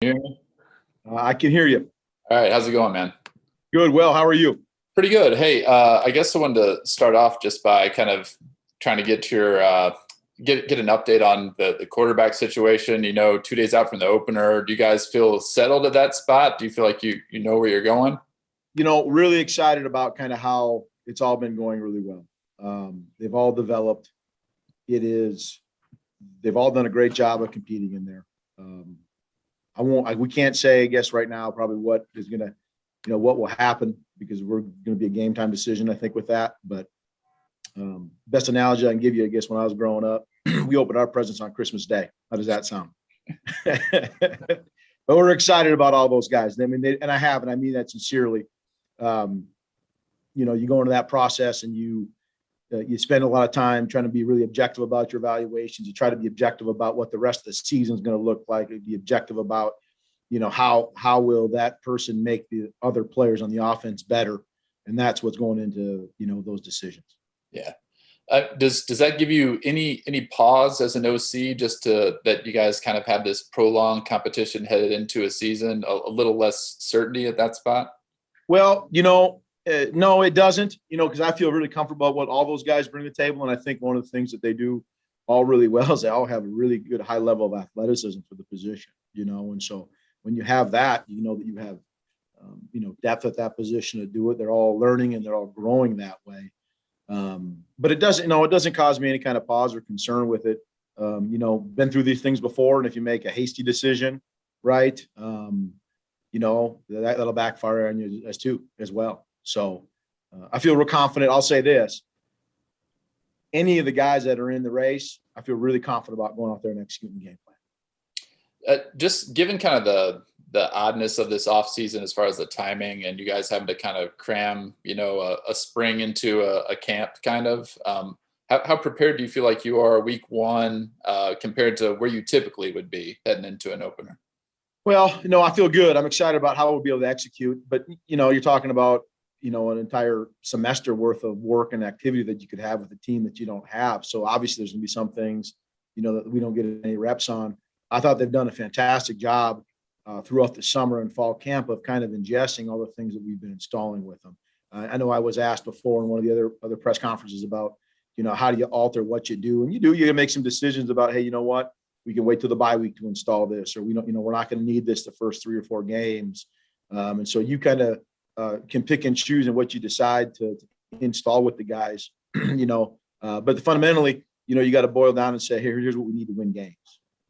Hear me? I can hear you. All right, how's it going, man? Good. Well, how are you? Pretty good. Hey, I guess I wanted to start off just by kind of trying to get your get an update on the quarterback situation. 2 days out from the opener, do you guys feel settled at that spot? Do you feel like you know where you're going? Really excited about kind of how it's all been going really well. They've all developed. They've all done a great job of competing in there. We can't say, I guess, right now, probably what is going to, what will happen, because we're going to be a game time decision, I think, with that. But best analogy I can give you, I guess, when I was growing up, we opened our presents on Christmas Day. How does that sound? But we're excited about all those guys. I mean, and I mean that sincerely. You go into that process and you spend a lot of time trying to be really objective about your evaluations. You try to be objective about what the rest of the season is going to look like. Be objective about, how will that person make the other players on the offense better, and that's what's going into those decisions. Yeah. Does that give you any pause as an OC, just that you guys kind of have this prolonged competition headed into a season, a little less certainty at that spot? Well, no, it doesn't, because I feel really comfortable about what all those guys bring to the table. And I think one of the things that they do all really well is they all have a really good high level of athleticism for the position, and so when you have that, that you have, depth at that position to do it. They're all learning and they're all growing that way. But it doesn't cause me any kind of pause or concern with it. Been through these things before. And if you make a hasty decision, right, that'll backfire on you as well. So I feel real confident. I'll say this: any of the guys that are in the race, I feel really confident about going out there and executing the game plan. Just given kind of the oddness of this offseason as far as the timing, and you guys having to kind of cram, a spring into a camp kind of, how prepared do you feel like you are week one compared to where you typically would be heading into an opener? Well, I feel good. I'm excited about how we'll be able to execute, but you're talking about, an entire semester worth of work and activity that you could have with a team that you don't have. So obviously there's gonna be some things, that we don't get any reps on. I thought they've done a fantastic job throughout the summer and fall camp of kind of ingesting all the things that we've been installing with them. I know I was asked before in one of the other press conferences about, how do you alter what you do? And you make some decisions about, hey, you know what, we can wait till the bye week to install this, or we're not going to need this the first 3 or 4 games. And so you kind of can pick and choose in what you decide to install with the guys, but fundamentally, you got to boil down and say, hey, here's what we need to win games.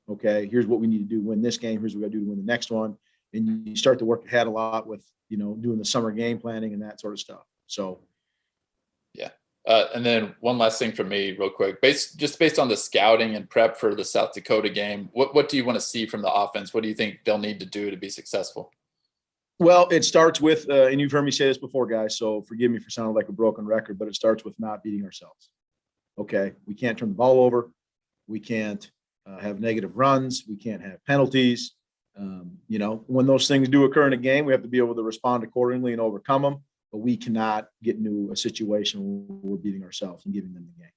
Okay, here's what we need to do to win this game. Here's what we got to do to win the next one. And you start to work ahead a lot with, doing the summer game planning and that sort of stuff. So, yeah. And then one last thing for me real quick, based on the scouting and prep for the South Dakota game, what do you want to see from the offense? What do you think they'll need to do to be successful? Well, it starts with, and you've heard me say this before, guys, so forgive me for sounding like a broken record, but it starts with not beating ourselves. Okay, we can't turn the ball over. We can't have negative runs. We can't have penalties. When those things do occur in a game, we have to be able to respond accordingly and overcome them. But we cannot get into a situation where we're beating ourselves and giving them the game.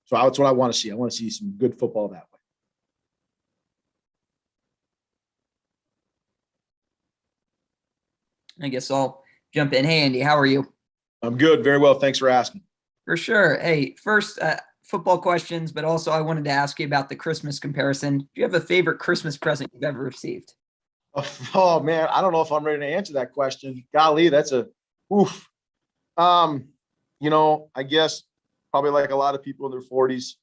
So that's what I want to see. I want to see some good football that way. I guess I'll jump in. Hey, Andy, how are you? I'm good. Very well. Thanks for asking. For sure. Hey, first, football questions, but also I wanted to ask you about the Christmas comparison. Do you have a favorite Christmas present you've ever received? Oh man, I don't know if I'm ready to answer that question. Golly, that's a oof. I guess probably like a lot of people in their 40s.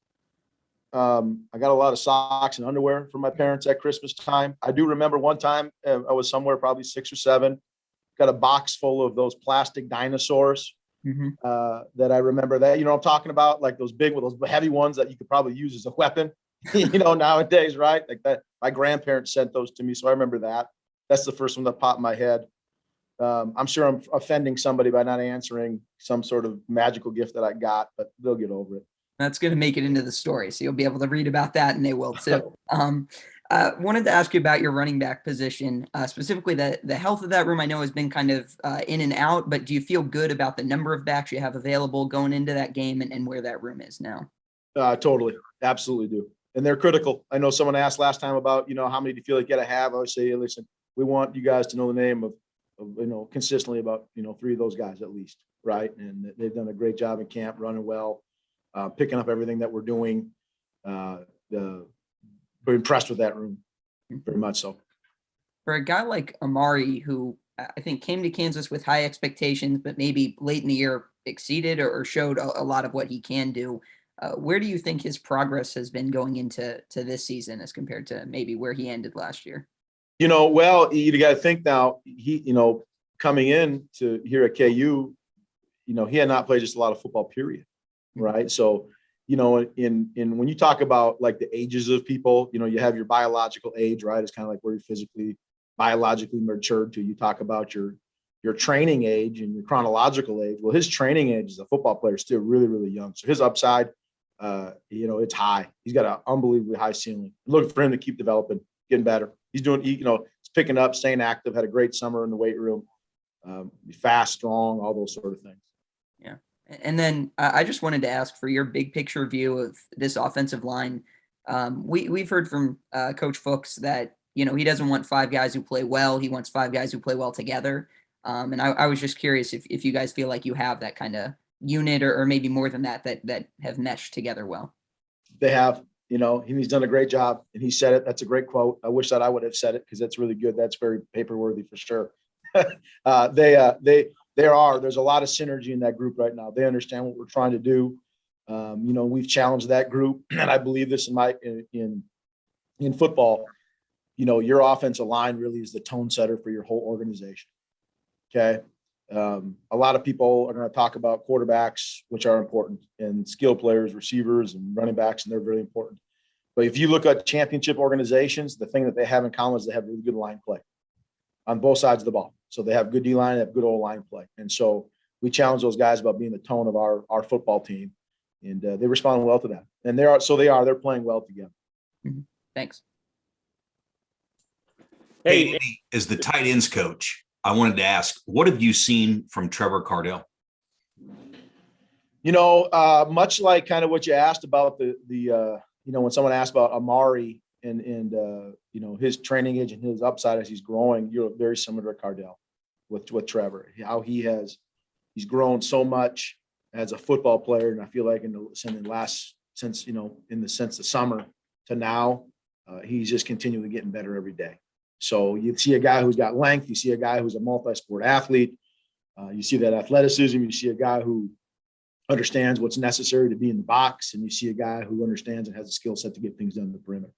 I got a lot of socks and underwear from my parents at Christmas time. I do remember one time I was somewhere probably 6 or 7, got a box full of those plastic dinosaurs. That I remember that, I'm talking about, like those heavy ones that you could probably use as a weapon, nowadays, right? Like that, my grandparents sent those to me. So I remember that. That's the first one that popped in my head. I'm sure I'm offending somebody by not answering some sort of magical gift that I got, but they'll get over it. That's going to make it into the story. So you'll be able to read about that, and they will too. Wanted to ask you about your running back position, specifically the health of that room. I know has been kind of in and out, but do you feel good about the number of backs you have available going into that game and where that room is now? Totally. Absolutely do. and they're critical. I know someone asked last time about, how many do you feel like you got to have? I would say, listen, we want you guys to know the name of consistently about, 3 of those guys at least. Right. And they've done a great job in camp, running well, picking up everything that we're doing. We're impressed with that room, very much so. For a guy like Amari, who I think came to Kansas with high expectations, but maybe late in the year exceeded or showed a lot of what he can do, where do you think his progress has been going into this season as compared to maybe where he ended last year? Well, you got to think now, he, coming in to here at KU, he had not played just a lot of football, period. Right. So, in when you talk about like the ages of people, you have your biological age, right? It's kind of like where you're physically, biologically matured to. You talk about your training age and your chronological age. Well, his training age as a football player is still really, really young. So his upside, it's high. He's got an unbelievably high ceiling. I'm looking for him to keep developing, getting better. He's doing, he's picking up, staying active, had a great summer in the weight room, fast, strong, all those sort of things. Yeah. And then I just wanted to ask for your big picture view of this offensive line. We've heard from Coach Fuchs that, he doesn't want 5 guys who play well. He wants 5 guys who play well together. And I was just curious if you guys feel like you have that kind of unit or maybe more than that have meshed together well. They have, he's done a great job, and he said it. That's a great quote. I wish that I would have said it because that's really good. That's very paper worthy for sure. There's a lot of synergy in that group right now. They understand what we're trying to do. We've challenged that group, and I believe this in football. Your offensive line really is the tone setter for your whole organization. Okay. A lot of people are going to talk about quarterbacks, which are important, and skill players, receivers, and running backs, and they're very important. But if you look at championship organizations, the thing that they have in common is they have really good line play on both sides of the ball. So they have good D-line, they have good old line play. And so we challenge those guys about being the tone of our football team, and they respond well to that. And they're playing well together. Mm-hmm. Thanks. Hey, Andy, as the tight ends coach, I wanted to ask, what have you seen from Trevor Cardell? Much like kind of what you asked about when someone asked about Amari and his training age and his upside as he's growing, you're very similar to Cardell with Trevor, how he's grown so much as a football player. And I feel like since the summer to now, he's just continually getting better every day. So you see a guy who's got length, you see a guy who's a multi-sport athlete, you see that athleticism, you see a guy who understands what's necessary to be in the box, and you see a guy who understands and has a skill set to get things done in the perimeter.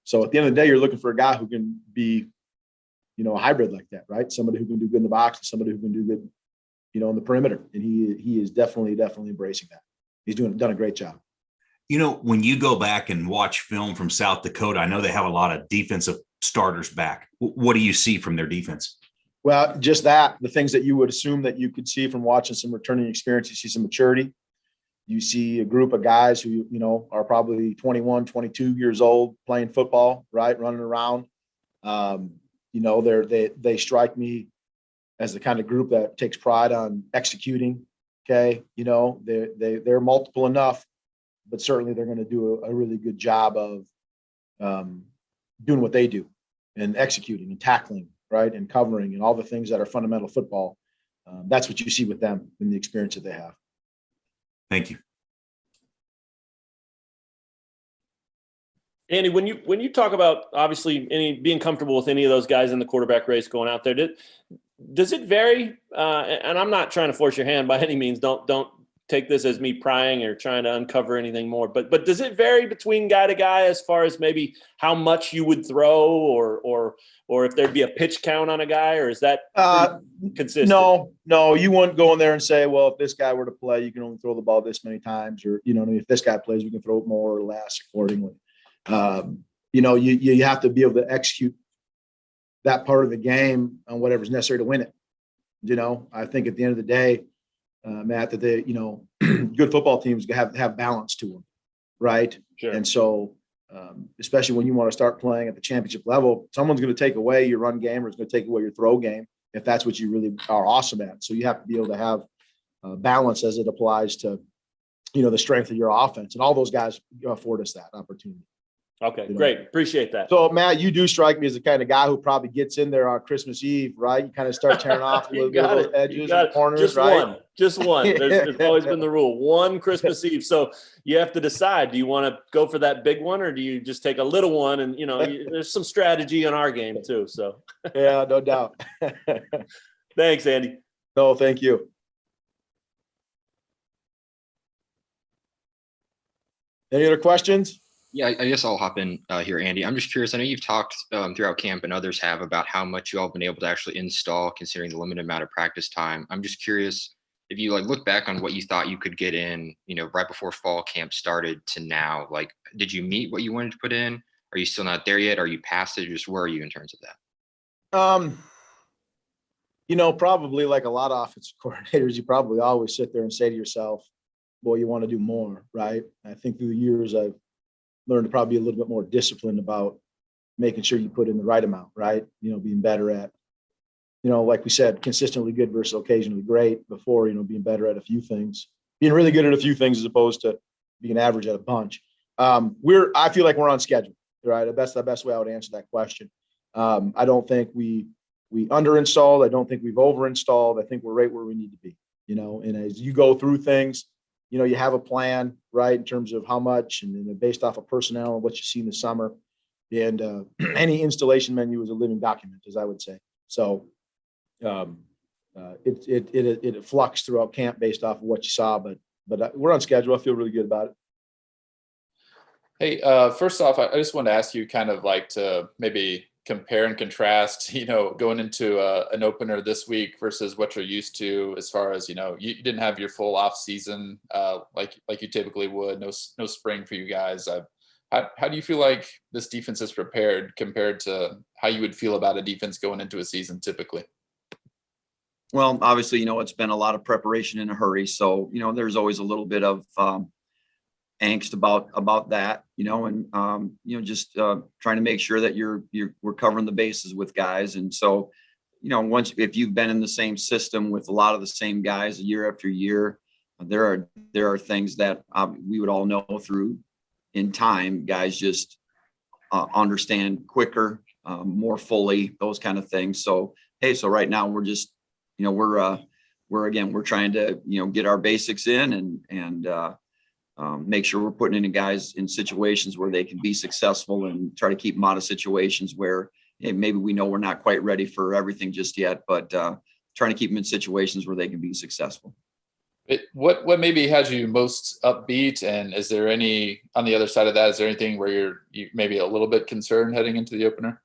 So at the end of the day, you're looking for a guy who can be, a hybrid like that, right? Somebody who can do good in the box and somebody who can do good, in the perimeter. And he is definitely embracing that. He's done a great job. When you go back and watch film from South Dakota, I know they have a lot of defensive starters back. What do you see from their defense? Well, just the things that you would assume that you could see from watching some returning experience. You see some maturity. You see a group of guys who, are probably 21, 22 years old playing football, right? Running around. They strike me as the kind of group that takes pride on executing. Okay. They're multiple enough, but certainly they're going to do a really good job of doing what they do and executing and tackling, right, and covering and all the things that are fundamental football. That's what you see with them and the experience that they have. Thank you. Andy, when you talk about obviously being comfortable with any of those guys in the quarterback race going out there, does it vary? And I'm not trying to force your hand by any means. Don't take this as me prying or trying to uncover anything more. But does it vary between guy to guy as far as maybe how much you would throw or if there'd be a pitch count on a guy, or is that consistent? No, you wouldn't go in there and say, well, if this guy were to play, you can only throw the ball this many times, or if this guy plays, we can throw it more or less accordingly. You have to be able to execute that part of the game on whatever's necessary to win it. I think at the end of the day, Matt, that good football teams have balance to them, right? Sure. And so, especially when you want to start playing at the championship level, someone's going to take away your run game or it's going to take away your throw game if that's what you really are awesome at. So you have to be able to have balance as it applies to, the strength of your offense, and all those guys afford us that opportunity. Okay, great. Appreciate that. So, Matt, you do strike me as the kind of guy who probably gets in there on Christmas Eve, right? You kind of start tearing off a little bit of those edges and corners, right? Just one. There's always been the rule. One Christmas Eve. So you have to decide, do you want to go for that big one or do you just take a little one? And, there's some strategy in our game too. So yeah, no doubt. Thanks, Andy. No, thank you. Any other questions? Yeah, I guess I'll hop in here, Andy. I'm just curious. I know you've talked throughout camp and others have about how much you all been able to actually install considering the limited amount of practice time. I'm just curious if you look back on what you thought you could get in, right before fall camp started to now, did you meet what you wanted to put in? Are you still not there yet? Are you past it? Just where are you in terms of that? Probably like a lot of offensive coordinators, you probably always sit there and say to yourself, boy, you want to do more, right? I think through the years, I've learned to probably be a little bit more disciplined about making sure you put in the right amount, right? Being better at, like we said, consistently good versus occasionally great before, being better at a few things, being really good at a few things as opposed to being average at a bunch. I feel like we're on schedule, right? That's the best way I would answer that question. I don't think we under-installed. I don't think we've over-installed. I think we're right where we need to be, and as you go through things, you have a plan, right, in terms of how much and based off of personnel and what you see in the summer. And any installation menu is a living document, as I would say. So it flux throughout camp based off of what you saw, but we're on schedule. I feel really good about it. Hey, first off, I just want to ask you kind of to maybe compare and contrast, going into an opener this week versus what you're used to as far as, you didn't have your full off season like you typically would, no spring for you guys. How do you feel like this defense is prepared compared to how you would feel about a defense going into a season typically? Well, obviously, it's been a lot of preparation in a hurry. So, there's always a little bit of angst about that, and just trying to make sure that we're covering the bases with guys. And so, if you've been in the same system with a lot of the same guys year after year, there are things that we would all know through in time. Guys just understand quicker, more fully, those kind of things. So so right now we're just we're trying to get our basics in and make sure we're putting in guys in situations where they can be successful and try to keep them out of situations where maybe we know we're not quite ready for everything just yet, but trying to keep them in situations where they can be successful. What maybe has you most upbeat, and is there any on the other side of that? Is there anything where you maybe a little bit concerned heading into the opener?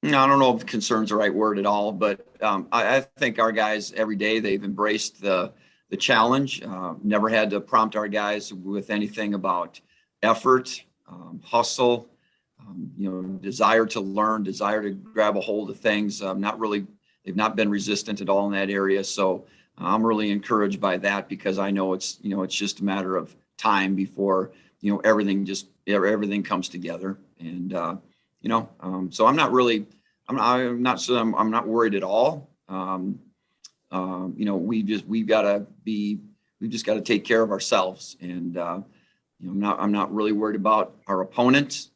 No, I don't know if concern's the right word at all, but I think our guys every day they've embraced the challenge. Never had to prompt our guys with anything about effort, hustle, desire to learn, desire to grab a hold of things. They've not been resistant at all in that area. So I'm really encouraged by that because I know it's just a matter of time before, everything comes together. And, so I'm not worried at all. We've just got to take care of ourselves. And, I'm not really worried about our opponents.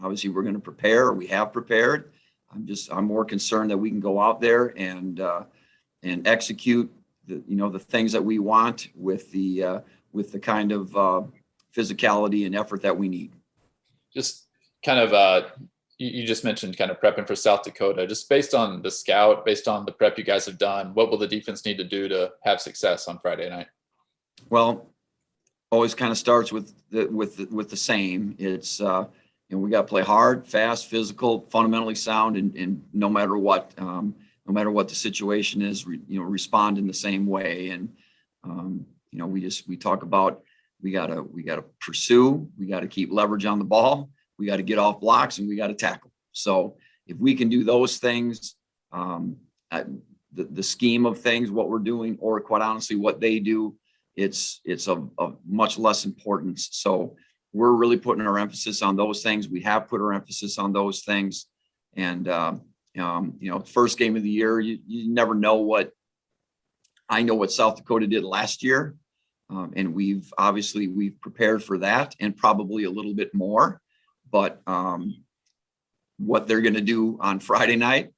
Obviously we're going to prepare, we have prepared. I'm more concerned that we can go out there and execute the things that we want with the kind of physicality and effort that we need. Just kind of, you just mentioned kind of prepping for South Dakota. Just based on the scout, based on the prep you guys have done, what will the defense need to do to have success on Friday night? Well, always kind of starts with the same. It's we got to play hard, fast, physical, fundamentally sound, and no matter what the situation is, respond in the same way. And we talk about we got to pursue, we got to keep leverage on the ball, we got to get off blocks, and we got to tackle. So if we can do those things, the scheme of things, what we're doing, or quite honestly what they do, it's of much less importance. So we're really putting our emphasis on those things. We have put our emphasis on those things. And, first game of the year, you never know I know what South Dakota did last year. And we've prepared for that and probably a little bit more, but what they're going to do on Friday night,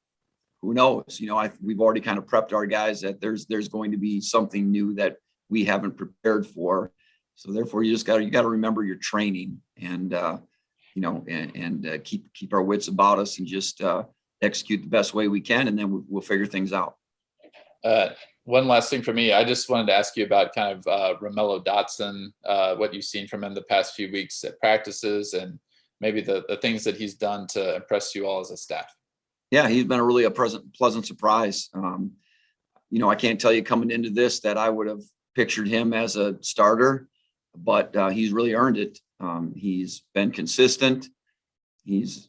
who knows? We've already kind of prepped our guys that there's going to be something new that we haven't prepared for. So therefore, you got to remember your training and keep our wits about us and just execute the best way we can, and then we'll figure things out. One last thing for me, I just wanted to ask you about kind of Romello Dotson, what you've seen from him the past few weeks at practices, and maybe the things that he's done to impress you all as a staff. Yeah, he's been a pleasant surprise. I can't tell you coming into this that I would have pictured him as a starter, but he's really earned it. He's been consistent. He's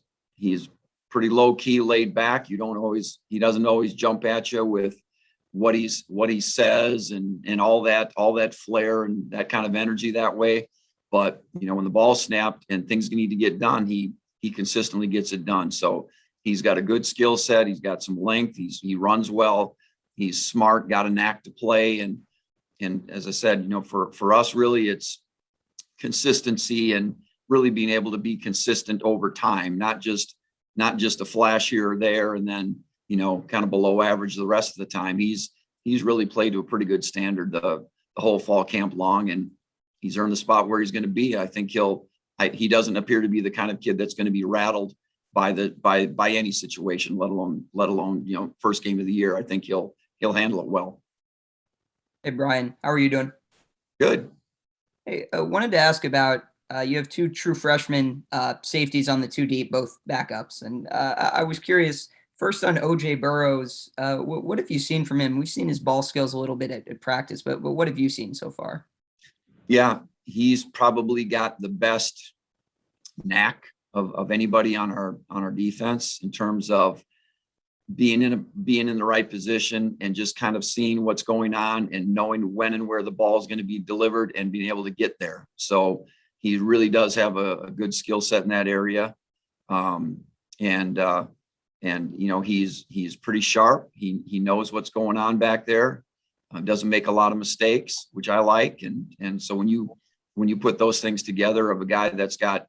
pretty low key, laid back. He doesn't always jump at you with what he says and all that flair and that kind of energy that way. But when the ball's snapped and things need to get done, he consistently gets it done. So he's got a good skill set. He's got some length. He runs well. He's smart. Got a knack to play. And as I said, for us, really, it's consistency and really being able to be consistent over time, not just a flash here or there, and then kind of below average the rest of the time. He's really played to a pretty good standard the whole fall camp long, and he's earned the spot where he's going to be. I think he doesn't appear to be the kind of kid that's going to be rattled by any situation, let alone first game of the year. I think he'll handle it well. Hey, Brian, how are you doing? Good. Hey, I wanted to ask about, you have two true freshman safeties on the two deep, both backups. And I was curious, first on OJ Burrows, what have you seen from him? We've seen his ball skills a little bit at practice, but what have you seen so far? Yeah, he's probably got the best knack of anybody on our defense in terms of being in the right position and just kind of seeing what's going on and knowing when and where the ball is going to be delivered and being able to get there. So he really does have a good skill set in that area. He's pretty sharp. He knows what's going on back there. Doesn't make a lot of mistakes, which I like. And so when you put those things together of a guy that's got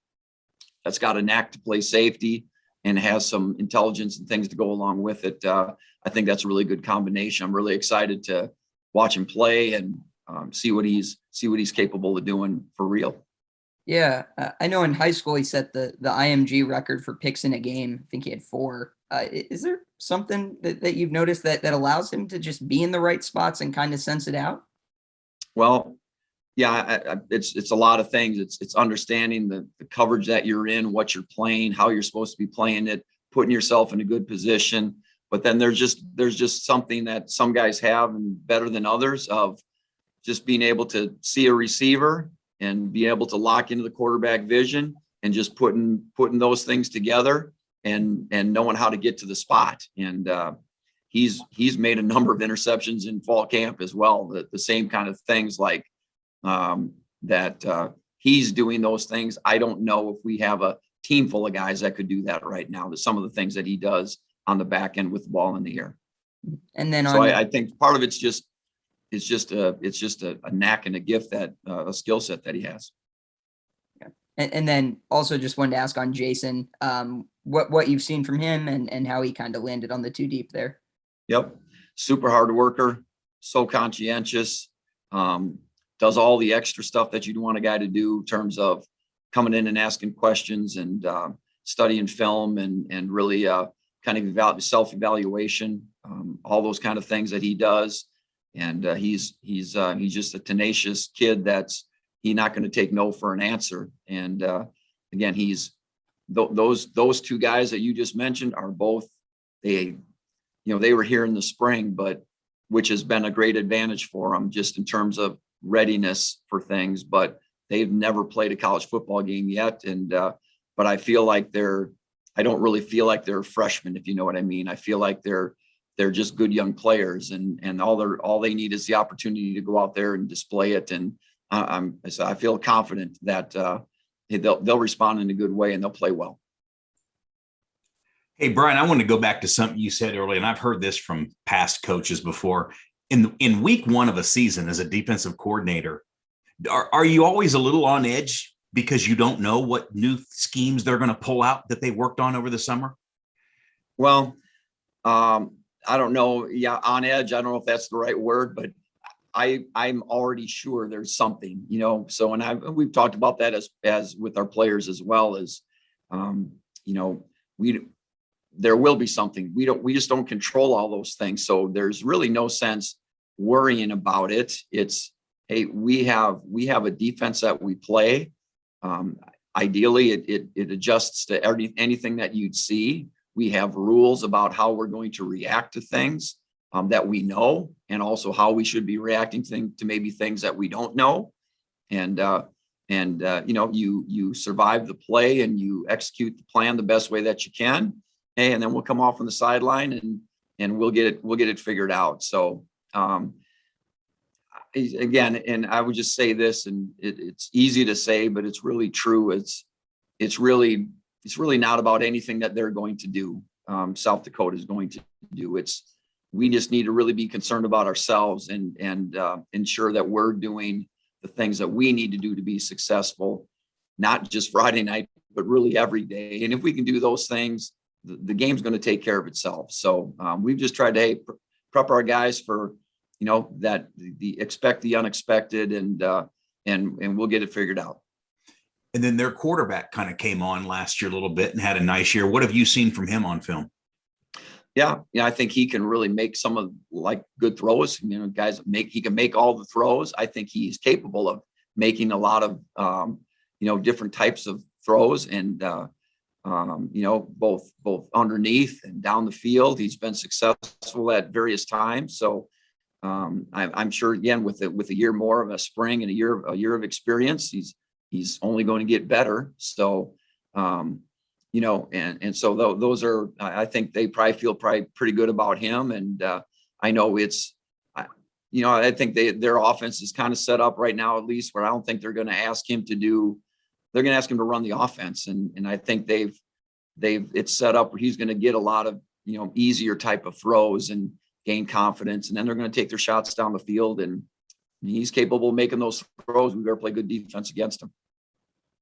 a knack to play safety and has some intelligence and things to go along with it, I think that's a really good combination. I'm really excited to watch him play and see what he's capable of doing for real. Yeah, I know in high school he set the IMG record for picks in a game. I think he had 4. Is there something that you've noticed that allows him to just be in the right spots and kind of sense it out? Well, yeah, it's a lot of things. It's understanding the coverage that you're in, what you're playing, how you're supposed to be playing it, putting yourself in a good position. But then there's just something that some guys have and better than others of just being able to see a receiver and be able to lock into the quarterback vision and just putting those things together and knowing how to get to the spot. And he's made a number of interceptions in fall camp as well. The same kind of things like that he's doing those things. I don't know if we have a team full of guys that could do that right now. Some of the things that he does on the back end with the ball in the air. And then I think part of it's just a knack and a gift that a skill set that he has. Yeah. And then also just wanted to ask on Jason, what you've seen from him and how he kind of landed on the two deep there. Yep. Super hard worker, so conscientious, does all the extra stuff that you'd want a guy to do in terms of coming in and asking questions and studying film and really kind of self-evaluation, all those kind of things that he does. And he's just a tenacious kid that's not going to take no for an answer. And again, he's those two guys that you just mentioned are both, they were here in the spring, but which has been a great advantage for them just in terms of readiness for things, but they've never played a college football game yet. And but I feel like I don't really feel like they're freshmen, if you know what I mean. I feel like they're just good young players, and all they need is the opportunity to go out there and display it. And I feel confident that they'll respond in a good way and they'll play well. Hey, Brian, I want to go back to something you said earlier, and I've heard this from past coaches before. In week 1 of a season as a defensive coordinator, are you always a little on edge because you don't know what new schemes they're going to pull out that they worked on over the summer? Well, I don't know. Yeah, on edge. I don't know if that's the right word, but I'm already sure there's something, so, and we've talked about that as with our players as well as, there will be something. We just don't control all those things. So there's really no sense worrying about it. It's, hey, we have a defense that we play. Ideally it adjusts to anything that you'd see. We have rules about how we're going to react to things that we know, and also how we should be reacting to maybe things that we don't know. And you survive the play and you execute the plan the best way that you can. Hey, and then we'll come off on the sideline and we'll get it figured out. So again, and I would just say this, and it's easy to say, but it's really true. It's really not about anything that they're going to do. South Dakota is going to do. We just need to really be concerned about ourselves and ensure that we're doing the things that we need to do to be successful, not just Friday night, but really every day. And if we can do those things, the game's going to take care of itself. So we've just tried to prep our guys for, that expect the unexpected, and we'll get it figured out. And then their quarterback kind of came on last year a little bit and had a nice year. What have you seen from him on film? Yeah, I think he can really make some of good throws. He can make all the throws. I think he's capable of making a lot of different types of throws, and both underneath and down the field. He's been successful at various times. So I'm sure, again, with a year more of a spring and a year of experience, he's only going to get better. So and so those are, I think they probably feel pretty good about him. And I know I think their offense is kind of set up right now, at least, where I don't think they're going to ask him to run the offense. And I think it's set up where he's going to get a lot of, easier type of throws and gain confidence. And then they're going to take their shots down the field, and he's capable of making those throws. We better play good defense against him.